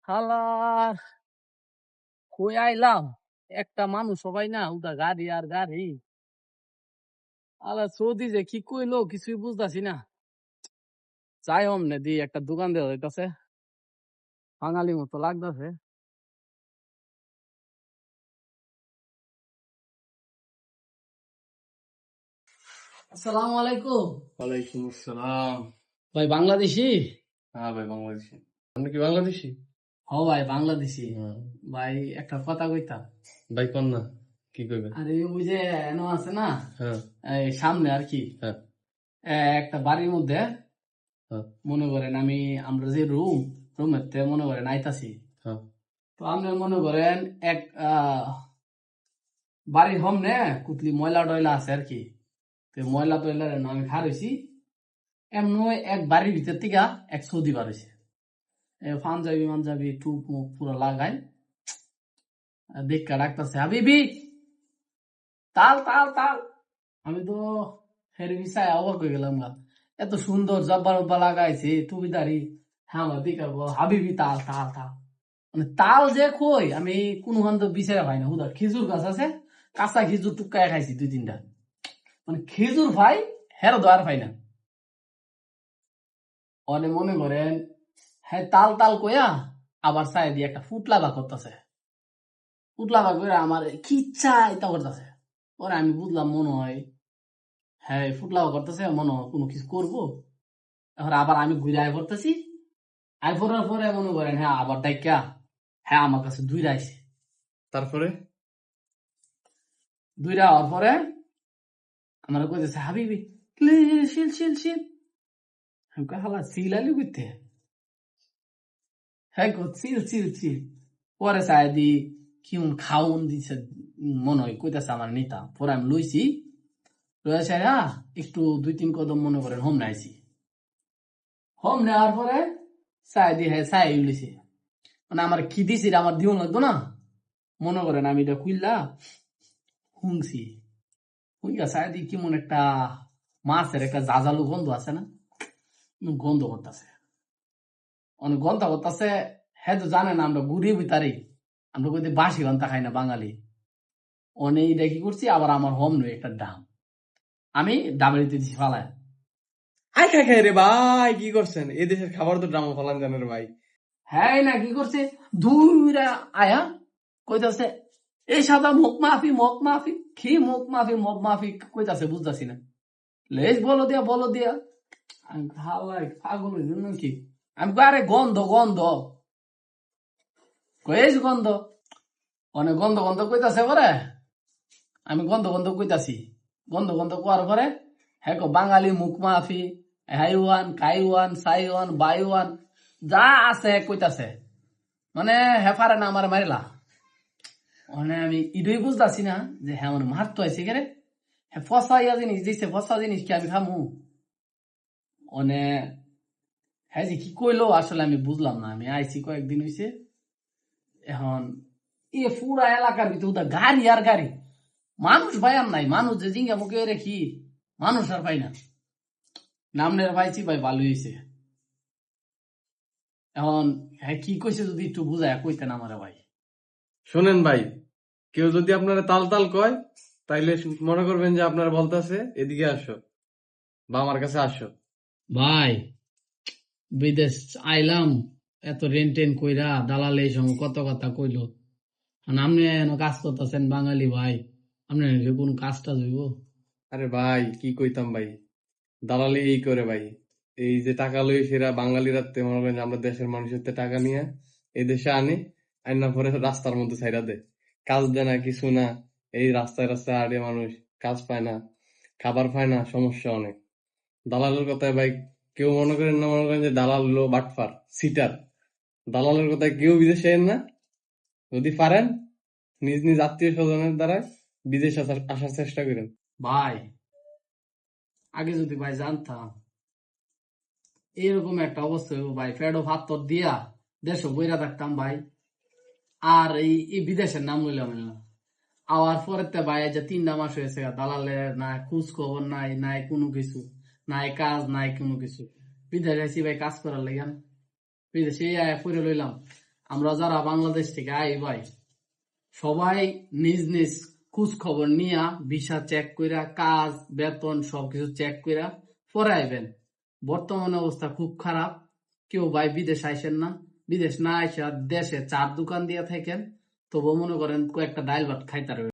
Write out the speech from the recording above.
হালার কই আইলাম, একটা মানুষ সবাই না উদা গাড়ি আর গাড়ি। আলা সৌদি যে কি কইলো কিছুই বুঝতাছি না। যাই অমনে দি একটা দোকান দেওয়া যাইতাছে, বাঙালি মতো লাগতাছে। আসসালামু আলাইকুম। ওয়ালাইকুম আসসালাম। ভাই বাংলাদেশি? হ্যাঁ ভাই বাংলাদেশি। আপনি কি বাংলাদেশি? হ ভাই বাংলাদেশি। ভাই একটা কথা কইতাম। ভাই কন না, কি কইবেন? আরে ওই যে এনো আছে না, হ্যাঁ এই সামনে আর কি, হ্যাঁ একটা বাড়ির মধ্যে হ্যাঁ মনে করেন আমরা যে রুমের মনে করেন আইতাছি। হ্যাঁ তো আপনি মনে করেন এক বাড়ির সামনে কুতলি ময়লা টয়লা আছে আর কি। তো ময়লা টয়লার আমি খার হয়েছি, এমন এক বাড়ির ভিতর থেকে এক সৌদি বার হয়েছে। পাঞ্জাবি মাঞ্জাবি টুপ মুখ পুরো লাগাই দেখা ডাকতেছে, হাবিবি তাল তাল তাল। আমি তো ফের বিছায় অবাক হয়ে গেলাম গা, এত সুন্দর জব্বার উব্বা লাগাইছে টুপিদারি। হ্যাঁ আমার দিকে হাবিবি তাল তাল তাল, মানে তাল যে কই আমি কোনখান তো বিচারে পাই না। হুদা খেজুর গাছ আছে, কাঁচা খেজুর টুকায় খাইছি দুই তিনটা, মানে খেজুর ভাই হেরো দোয়ার পাই না। অনে মনে করেন হ্যাঁ তাল তাল কইয়া আবার চাই দিয়ে একটা ফুটলা বা করতেছে, ফুটলা বা করে আমার কি ইচ্ছা এটা করতেছে। পরে আমি বুঝলাম মনে হয় হ্যাঁ ফুটলা করতেছে, মনে হয় কোনো কিছু করবো। এখন আবার আমি ঘুরে আয় পড়তেছি, আয় পড়ার পরে মনে করেন হ্যাঁ আবার ডাইকা হ্যাঁ আমার কাছে দুইটা আইছে। তারপরে দুইটা হওয়ার পরে আমার কইতেছে হাবিবি শিল শিল শিল। আমি কই হালা সিলালি কইতে, হ্যাঁ গো চিল চিল চিল। পরে চাই দি কিউন খাউন দিছে, মনে হয় কইতাছে আমার নিতা। পরে আমি লইছি, লইয়া চাই একটু দুই তিন কদম মনে করেন হোম নাইছি। হোম নেওয়ার পরে চাই দি হ্যাঁ চাই লইছি, মানে আমার কি দিছি আমার দিও লাগতো না। মনে করেন আমি এটা খুললা শুনছি, শুনকা চাই দি কেমন একটা মাছের একটা জাজালু গন্ধ আছে না, গন্ধ করতেছে। অনেক গন্ধ করতেছে। হ্যাঁ তো জানে না আমরা গুড়ি ভিতারি, আমরা কই বাসি গন্তা খাই না বাঙালি। অনেক এটা কি করছি আবার আমার হোম নয় একটা ডাম, আমি ডাবের দিচ্ছি ফালায়। হাই খাই খাই রে ভাই, কি করছেন? এই দেশের খাবার তো ড্রামা ফলান জানেন ভাই। হ্যাঁ না কি করছে দুইরা আয়া কইতাছে এই সাদা মুখ মাফি কি মুখ মাফি কইতাছে বুঝতাছি না। লেজ বলো দিয়া আমি হালাই পাগল হইল নাকি। আমি কই আরে গন্ধ গন্ধ, কয়েস গন্ধ। অনেক গন্ধ গন্ধ কইতাছে পরে আমি গন্ধ গন্ধ কইতাছি, গন্ধ গন্ধ কোয়ার পরে হ্যাঁ বাঙালি মুখ মাফি হাইওয়ান কাইওয়ান সাইওয়ান বাইওয়ান যা আছে কইতাছে, মানে হেফারে না আমার মারিলা। মানে আমি ইডই বুঝতেছি না যে হ্যাঁ আমার মারতো আছে কে রে, হ্যাঁ ফসা ইয়া জিনিস দিচ্ছে, ফসা জিনিস কি আমি খামু। মানে হ্যাঁ যে কি কইলো আসলে আমি বুঝলাম না। আমি আইছি কয়েকদিন হইছে, এখন এ পুরা এলাকার ভিতরে গাড়ি আর গাড়ি, মানুষ ভাই আর নাই। মানুষ যে জিঙ্গা মুখে রেখি মানুষ আর পাই না। নামনের পাইছি ভাই ভালো হয়েছে। এখন হ্যাঁ কি কইছে যদি একটু বুঝায় কইতেন আমারে ভাই। শোনেন ভাই, কেউ যদি আপনারা তাল তাল কয় তাইলে মনে করবেন যে আপনারা বলতেছে এদিকে আসো বা আমার কাছে আসো। ভাই বিদেশ আইলাম, এত রেন টেন কইরা দালাল এই সময় কত কথা কইলো, আপনি কাজ করতেছেন বাঙালি ভাই, আপনি কোন কাজটা হইব। আরে ভাই কি কইতাম ভাই, দালালি এই করে ভাই। এই যে টাকা লই সেরা বাঙালিরা তে মনে করেন যে আমরা দেশের মানুষের তে টাকা নিয়ে এই দেশে আনে, আইনা পরে রাস্তার মধ্যে ছাইরা দেয়। কাজ দেয় না কিছু না, এই রাস্তায় রাস্তায় আড়ে মানুষ, কাজ পায় না, খাবার পায় না, সমস্যা অনেক। দালালের কথায় ভাই কেউ মনে করেন না, মনে করেন যে দালাল হলো বাটফার সিটার। দালালের কথায় কেউ বিদেশে এন না। যদি পারেন নিজ নিজ আত্মীয় স্বজনের দ্বারা বিদেশ আসার চেষ্টা করেন। ভাই আগে যদি ভাই জানতাম এরকম একটা অবস্থা হইব ভাই, ফেডো ভাত দিয়া দেশ বইরা থাকতাম ভাই। আর এই বিদেশের নাম লইলাম না। আওয়ার পরে ভাই যে 3টা মাস হয়েছে দালালের না খোঁজ খবর নাই, নাই কোনো কিছু, নাই কাজ নাই কোনো কিছু। বিদেশে আইসি ভাই কাজ করার লাগান, বিদেশে পড়ে লইলাম। আমরা যারা বাংলাদেশ থেকে আই ভাই, সবাই নিজ নিজ খোঁজ খবর নিয়া ভিসা চেক কইরা কাজ বেতন সবকিছু চেক কইরা পরে আইবেন। বর্তমানে অবস্থা খুব খারাপ। কেউ ভাই বিদেশ আইসেন না। বিদেশ না আইসা দেশে চার দোকান দিয়ে থাকেন, তবু মনে করেন কয়েকটা ডাইল ভাত খাইতে পারবেন।